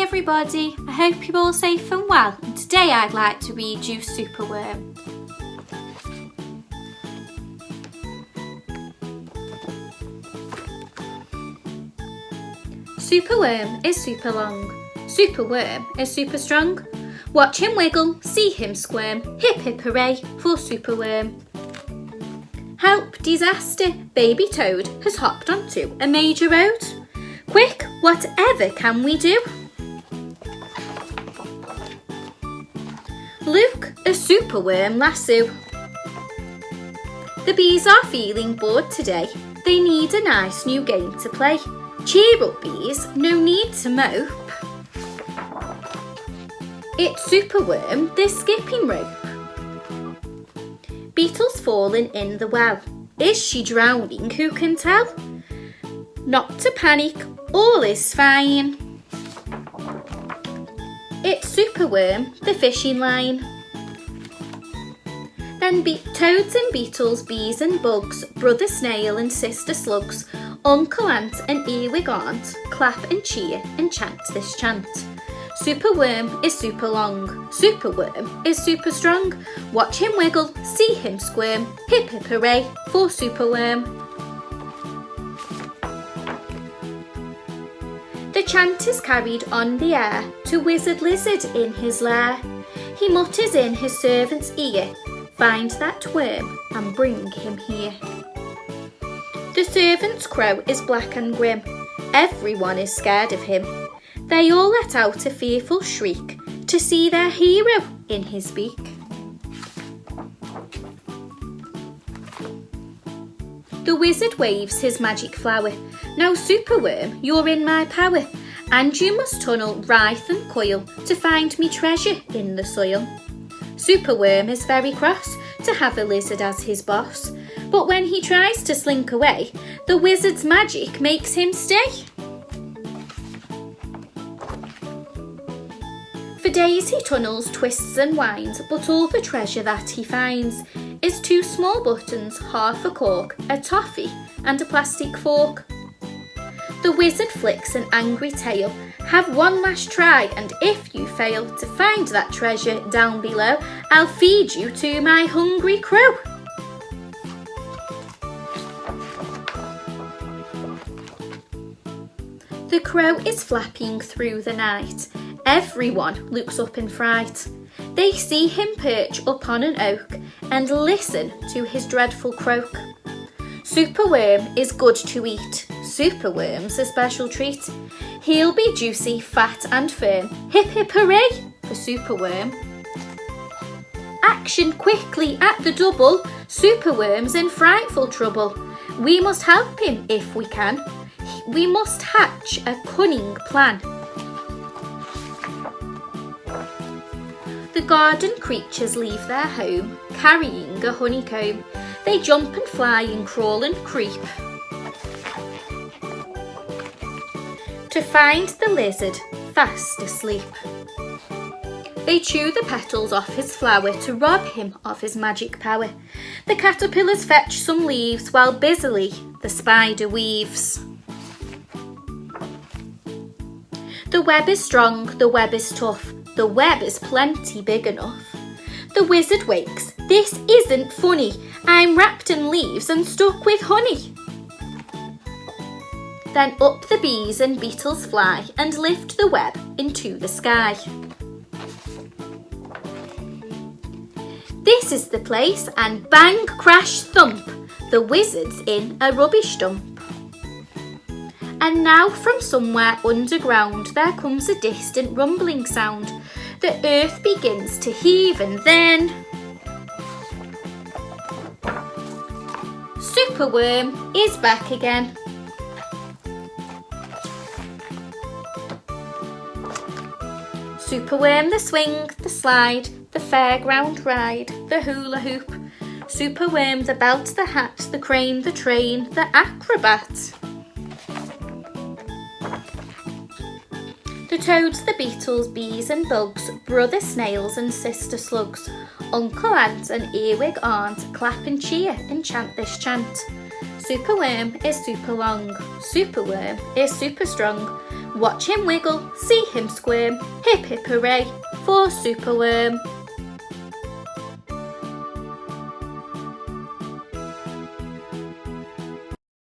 everybody, I hope you're all safe and well, and today I'd like to read you Superworm. Superworm is super long, Superworm is super strong. Watch him wiggle, see him squirm, hip hip hooray for Superworm. Help, disaster, baby toad has hopped onto a major road. Quick, whatever can we do? Look, a superworm lasso. The bees are feeling bored today. They need a nice new game to play. Cheer up, bees, no need to mope. It's Superworm, the skipping rope. Beetle's fallen in the well. Is she drowning? Who can tell? Not to panic, all is fine. It's Superworm, the fishing line. Then toads and beetles, bees and bugs, brother snail and sister slugs, uncle ant and earwig aunt, clap and cheer and chant this chant. Superworm is super long, Superworm is super strong. Watch him wiggle, see him squirm, hip hip hooray for Superworm. The chant is carried on the air to Wizard Lizard in his lair. He mutters in his servant's ear, find that worm and bring him here. The servant's crow is black and grim, everyone is scared of him. They all let out a fearful shriek to see their hero in his beak. The wizard waves his magic flower. Now Superworm, you're in my power, and you must tunnel, writhe and coil to find me treasure in the soil. Superworm is very cross to have a lizard as his boss, but when he tries to slink away, the wizard's magic makes him stay. For days he tunnels, twists and winds, but all the treasure that he finds is 2 small buttons, half a cork, a toffee and a plastic fork. The wizard flicks an angry tail, have one last try, and if you fail to find that treasure down below, I'll feed you to my hungry crow. The crow is flapping through the night. Everyone looks up in fright. They see him perch upon an oak and listen to his dreadful croak. Superworm is good to eat. Superworm's a special treat. He'll be juicy, fat and firm. Hip hip hooray for Superworm. Action quickly at the double. Superworm's in frightful trouble. We must help him if we can. We must hatch a cunning plan. The garden creatures leave their home, carrying a honeycomb. They jump and fly and crawl and creep to find the lizard fast asleep. They chew the petals off his flower to rob him of his magic power. The caterpillars fetch some leaves while busily the spider weaves. The web is strong, the web is tough, the web is plenty big enough. The wizard wakes, this isn't funny, I'm wrapped in leaves and stuck with honey. Then up the bees and beetles fly and lift the web into the sky. This is the place, and bang, crash, thump, the wizard's in a rubbish dump. And now from somewhere underground there comes a distant rumbling sound. The earth begins to heave and then Superworm is back again. Superworm, the swing, the slide, the fairground ride, the hula hoop. Superworm, the belt, the hat, the crane, the train, the acrobat. The toads, the beetles, bees and bugs, brother snails and sister slugs, uncle ant and earwig aunt, clap and cheer and chant this chant. Superworm is super long, Superworm is super strong. Watch him wiggle, see him squirm, hip hip hooray for Superworm.